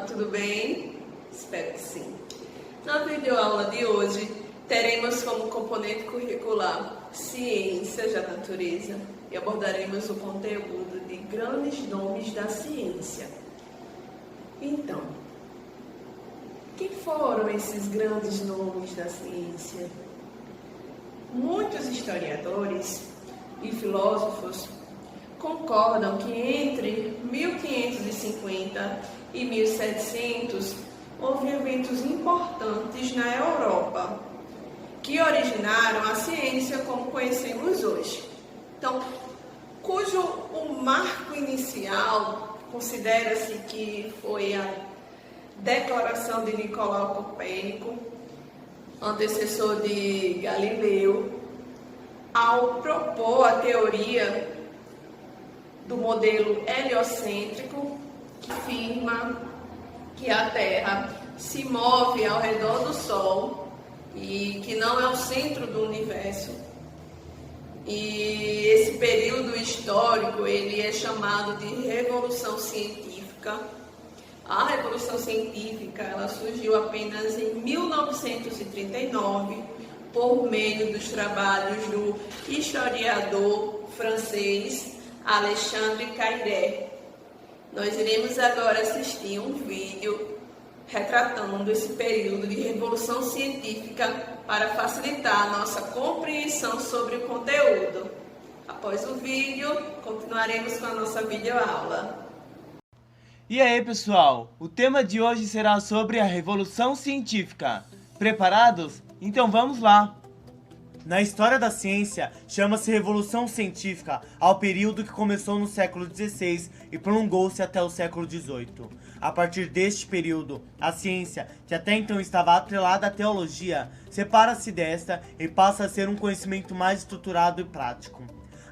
tudo bem? Espero que sim. Na videoaula de hoje, teremos como componente curricular Ciências da Natureza e abordaremos o conteúdo de grandes nomes da ciência. Então, quem foram esses grandes nomes da ciência? Muitos historiadores e filósofos concordam que entre 1550 e 1700 houve eventos importantes na Europa que originaram a ciência como conhecemos hoje. Então, cujo o marco inicial considera-se que foi a declaração de Nicolau Copérnico, antecessor de Galileu, ao propor a teoria do modelo heliocêntrico, que afirma que a Terra se move ao redor do Sol e que não é o centro do universo. E esse período histórico ele é chamado de Revolução Científica. A Revolução Científica ela surgiu apenas em 1939 por meio dos trabalhos do historiador francês Alexandre Caillet. Nós iremos agora assistir um vídeo retratando esse período de revolução científica para facilitar a nossa compreensão sobre o conteúdo. Após o vídeo, continuaremos com a nossa videoaula. E aí, pessoal? O tema de hoje será sobre a Revolução Científica. Preparados? Então vamos lá! Na história da ciência, chama-se Revolução Científica ao período que começou no século XVI e prolongou-se até o século XVIII. A partir deste período, a ciência, que até então estava atrelada à teologia, separa-se desta e passa a ser um conhecimento mais estruturado e prático.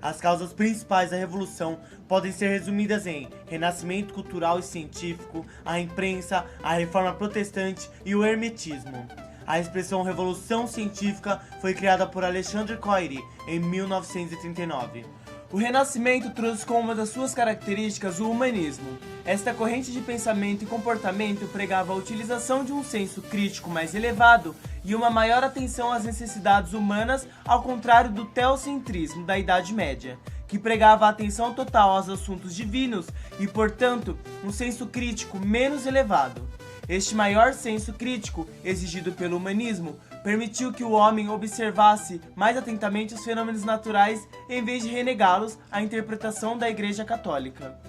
As causas principais da Revolução podem ser resumidas em renascimento cultural e científico, a imprensa, a reforma protestante e o hermetismo. A expressão Revolução Científica foi criada por Alexandre Caillet em 1939. O Renascimento trouxe como uma das suas características o humanismo. Esta corrente de pensamento e comportamento pregava a utilização de um senso crítico mais elevado e uma maior atenção às necessidades humanas, ao contrário do teocentrismo da Idade Média, que pregava a atenção total aos assuntos divinos e, portanto, um senso crítico menos elevado. Este maior senso crítico, exigido pelo humanismo, permitiu que o homem observasse mais atentamente os fenômenos naturais em vez de renegá-los à interpretação da Igreja Católica.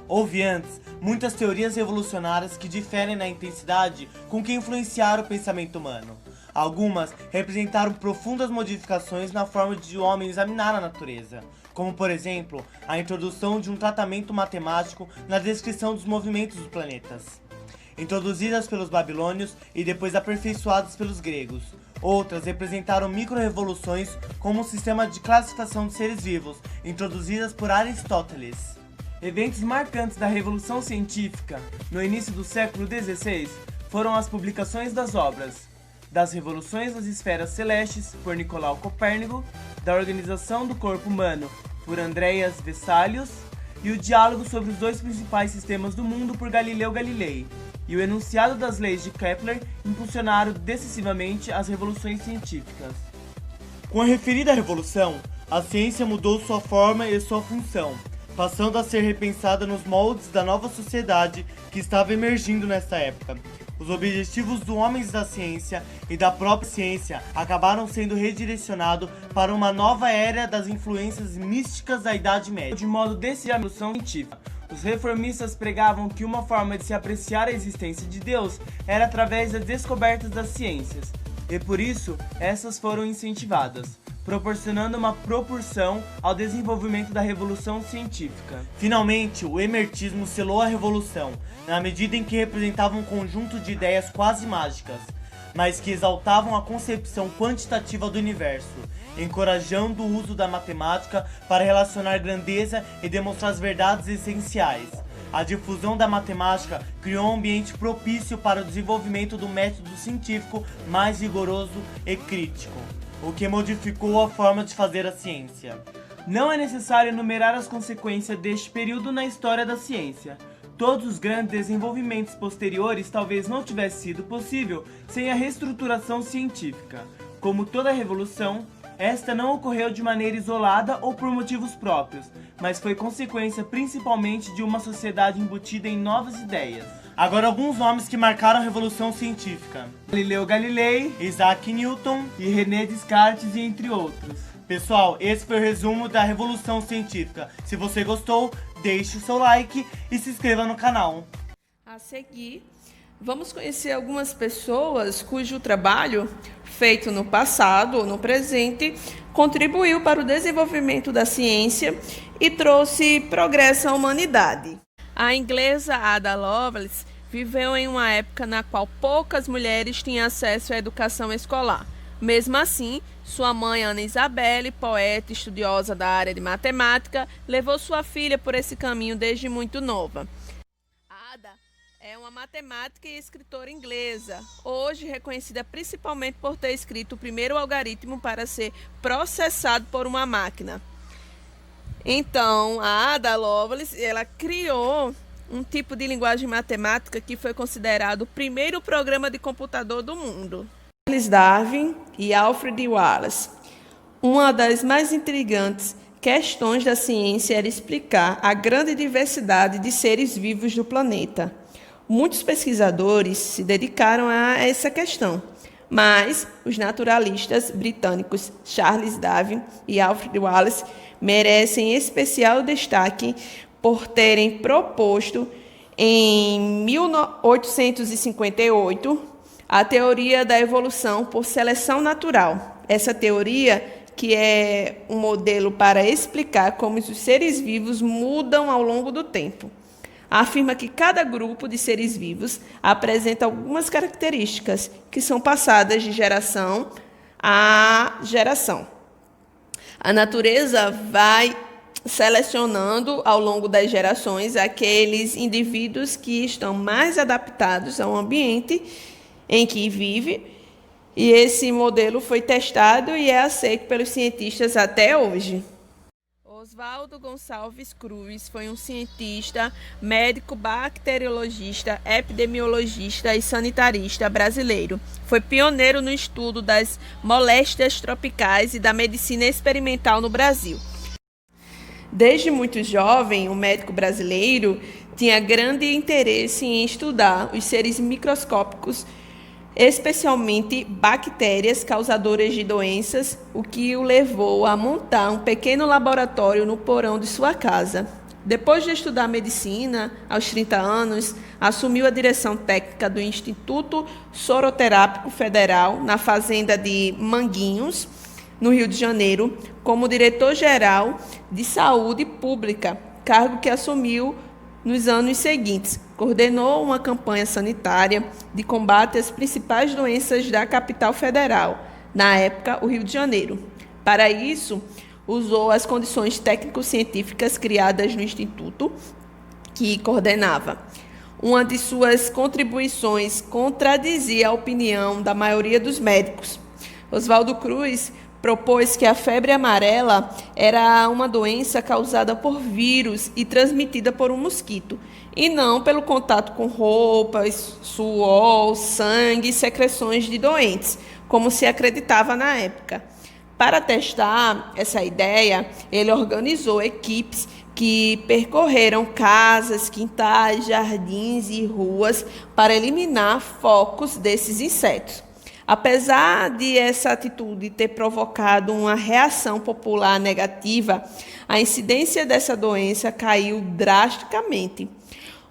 Houve antes muitas teorias revolucionárias que diferem na intensidade com que influenciaram o pensamento humano. Algumas representaram profundas modificações na forma de o homem examinar a natureza, como por exemplo, a introdução de um tratamento matemático na descrição dos movimentos dos planetas, introduzidas pelos babilônios e depois aperfeiçoadas pelos gregos. Outras representaram micro-revoluções como o sistema de classificação de seres vivos, introduzidas por Aristóteles. Eventos marcantes da Revolução Científica no início do século XVI foram as publicações das obras Das Revoluções das Esferas Celestes, por Nicolau Copérnico, da Organização do Corpo Humano, por Andreas Vesalius, e o Diálogo sobre os dois principais sistemas do mundo, por Galileu Galilei, e o enunciado das leis de Kepler impulsionaram decisivamente as revoluções científicas. Com a referida revolução, a ciência mudou sua forma e sua função, passando a ser repensada nos moldes da nova sociedade que estava emergindo nesta época. Os objetivos dos homens da ciência e da própria ciência acabaram sendo redirecionados para uma nova era das influências místicas da Idade Média. De modo decisivo, a revolução científica. Os reformistas pregavam que uma forma de se apreciar a existência de Deus era através das descobertas das ciências, e por isso essas foram incentivadas, proporcionando uma propulsão ao desenvolvimento da Revolução Científica. Finalmente, o hermetismo selou a Revolução, na medida em que representava um conjunto de ideias quase mágicas, mas que exaltavam a concepção quantitativa do universo, encorajando o uso da matemática para relacionar grandeza e demonstrar as verdades essenciais. A difusão da matemática criou um ambiente propício para o desenvolvimento do método científico mais rigoroso e crítico, o que modificou a forma de fazer a ciência. Não é necessário enumerar as consequências deste período na história da ciência. Todos os grandes desenvolvimentos posteriores talvez não tivesse sido possível sem a reestruturação científica. Como toda revolução, esta não ocorreu de maneira isolada ou por motivos próprios, mas foi consequência principalmente de uma sociedade embutida em novas ideias. Agora alguns nomes que marcaram a Revolução Científica: Galileu Galilei, Isaac Newton e René Descartes, entre outros. Pessoal, esse foi o resumo da Revolução Científica. Se você gostou, deixe o seu like e se inscreva no canal. A seguir, vamos conhecer algumas pessoas cujo trabalho, feito no passado ou no presente, contribuiu para o desenvolvimento da ciência e trouxe progresso à humanidade. A inglesa Ada Lovelace viveu em uma época na qual poucas mulheres tinham acesso à educação escolar. Mesmo assim, sua mãe, Ana Isabelle, poeta e estudiosa da área de matemática, levou sua filha por esse caminho desde muito nova. Ada é uma matemática e escritora inglesa, hoje reconhecida principalmente por ter escrito o primeiro algoritmo para ser processado por uma máquina. Então, a Ada Lovelace, ela criou um tipo de linguagem matemática que foi considerado o primeiro programa de computador do mundo. Charles Darwin e Alfred Wallace. Uma das mais intrigantes questões da ciência era explicar a grande diversidade de seres vivos do planeta. Muitos pesquisadores se dedicaram a essa questão, mas os naturalistas britânicos Charles Darwin e Alfred Wallace merecem especial destaque por terem proposto em 1858 a teoria da evolução por seleção natural. Essa teoria, que é um modelo para explicar como os seres vivos mudam ao longo do tempo, afirma que cada grupo de seres vivos apresenta algumas características que são passadas de geração a geração. A natureza vai selecionando ao longo das gerações aqueles indivíduos que estão mais adaptados ao ambiente em que vive, e esse modelo foi testado e é aceito pelos cientistas até hoje. Oswaldo Gonçalves Cruz foi um cientista, médico, bacteriologista, epidemiologista e sanitarista brasileiro. Foi pioneiro no estudo das moléstias tropicais e da medicina experimental no Brasil. Desde muito jovem, o médico brasileiro tinha grande interesse em estudar os seres microscópicos, especialmente bactérias causadoras de doenças, o que o levou a montar um pequeno laboratório no porão de sua casa. Depois de estudar medicina, aos 30 anos, assumiu a direção técnica do Instituto Soroterápico Federal, na fazenda de Manguinhos, no Rio de Janeiro, como diretor-geral de saúde pública, cargo que assumiu nos anos seguintes. Coordenou uma campanha sanitária de combate às principais doenças da capital federal, na época, o Rio de Janeiro. Para isso, usou as condições técnico-científicas criadas no Instituto, que coordenava. Uma de suas contribuições contradizia a opinião da maioria dos médicos. Oswaldo Cruz propôs que a febre amarela era uma doença causada por vírus e transmitida por um mosquito, e não pelo contato com roupas, suor, sangue e secreções de doentes, como se acreditava na época. Para testar essa ideia, ele organizou equipes que percorreram casas, quintais, jardins e ruas para eliminar focos desses insetos. Apesar de essa atitude ter provocado uma reação popular negativa, a incidência dessa doença caiu drasticamente.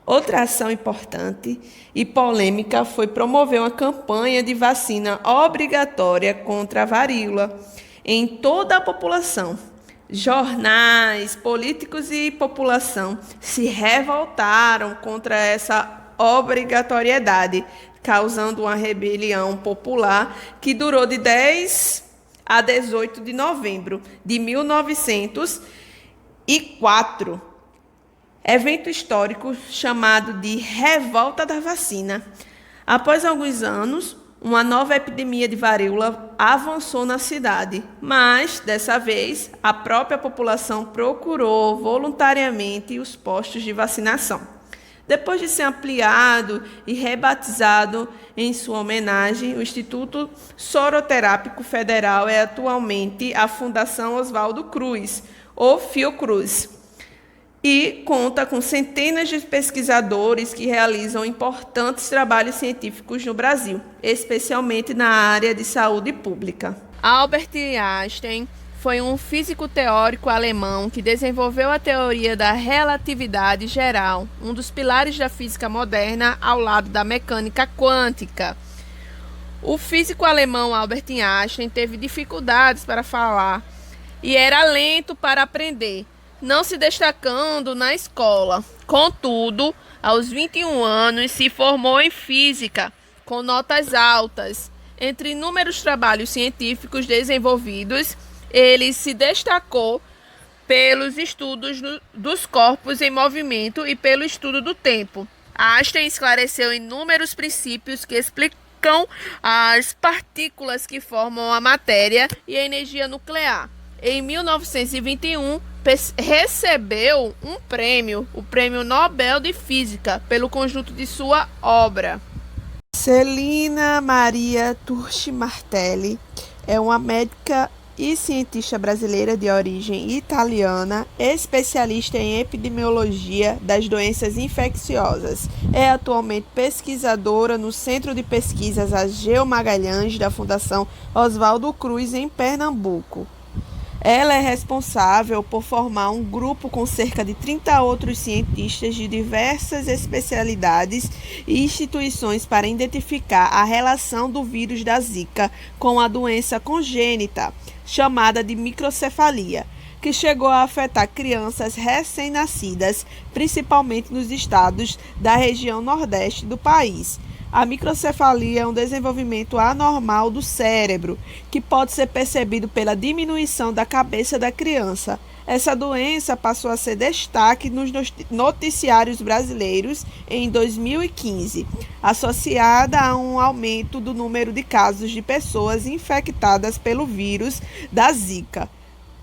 Outra ação importante e polêmica foi promover uma campanha de vacina obrigatória contra a varíola em toda a população. Jornais, políticos e população se revoltaram contra essa obrigatoriedade, causando uma rebelião popular que durou de 10 a 18 de novembro de 1904. Evento histórico chamado de Revolta da Vacina. Após alguns anos, uma nova epidemia de varíola avançou na cidade, mas, dessa vez, a própria população procurou voluntariamente os postos de vacinação. Depois de ser ampliado e rebatizado em sua homenagem, o Instituto Soroterápico Federal é atualmente a Fundação Oswaldo Cruz, ou Fiocruz, e conta com centenas de pesquisadores que realizam importantes trabalhos científicos no Brasil, especialmente na área de saúde pública. Albert Einstein foi um físico teórico alemão que desenvolveu a teoria da relatividade geral, um dos pilares da física moderna ao lado da mecânica quântica. O físico alemão Albert Einstein teve dificuldades para falar e era lento para aprender, não se destacando na escola. Contudo, aos 21 anos, se formou em física, com notas altas. Entre inúmeros trabalhos científicos desenvolvidos, ele se destacou pelos estudos dos corpos em movimento e pelo estudo do tempo. Einstein esclareceu inúmeros princípios que explicam as partículas que formam a matéria e a energia nuclear. Em 1921, recebeu um prêmio, o Prêmio Nobel de Física, pelo conjunto de sua obra. Celina Maria Turchi Martelli é uma médica e cientista brasileira de origem italiana, especialista em epidemiologia das doenças infecciosas. É atualmente pesquisadora no Centro de Pesquisas Ageu Magalhães da Fundação Oswaldo Cruz, em Pernambuco. Ela é responsável por formar um grupo com cerca de 30 outros cientistas de diversas especialidades e instituições para identificar a relação do vírus da Zika com a doença congênita, chamada de microcefalia, que chegou a afetar crianças recém-nascidas, principalmente nos estados da região nordeste do país. A microcefalia é um desenvolvimento anormal do cérebro, que pode ser percebido pela diminuição da cabeça da criança. Essa doença passou a ser destaque nos noticiários brasileiros em 2015, associada a um aumento do número de casos de pessoas infectadas pelo vírus da Zika.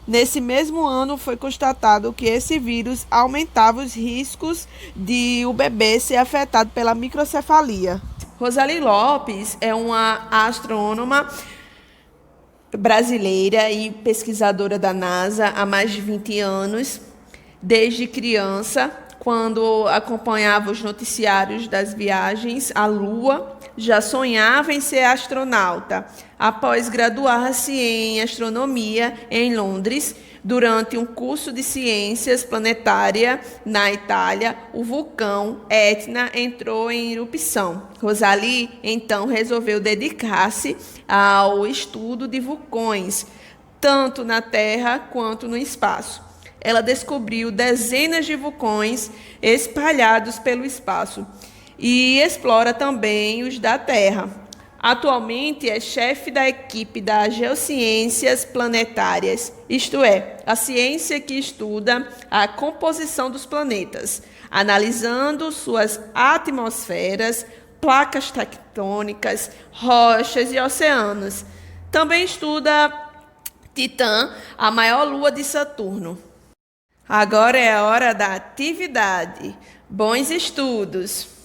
Nesse mesmo ano, foi constatado que esse vírus aumentava os riscos de o bebê ser afetado pela microcefalia. Rosali Lopes é uma astrônoma brasileira e pesquisadora da NASA há mais de 20 anos. Desde criança, quando acompanhava os noticiários das viagens à Lua, já sonhava em ser astronauta. Após graduar-se em astronomia em Londres, durante um curso de ciências planetária na Itália, o vulcão Etna entrou em erupção. Rosali, então, resolveu dedicar-se ao estudo de vulcões, tanto na Terra quanto no espaço. Ela descobriu dezenas de vulcões espalhados pelo espaço e explora também os da Terra. Atualmente é chefe da equipe das geociências planetárias, isto é, a ciência que estuda a composição dos planetas, analisando suas atmosferas, placas tectônicas, rochas e oceanos. Também estuda Titã, a maior lua de Saturno. Agora é a hora da atividade. Bons estudos!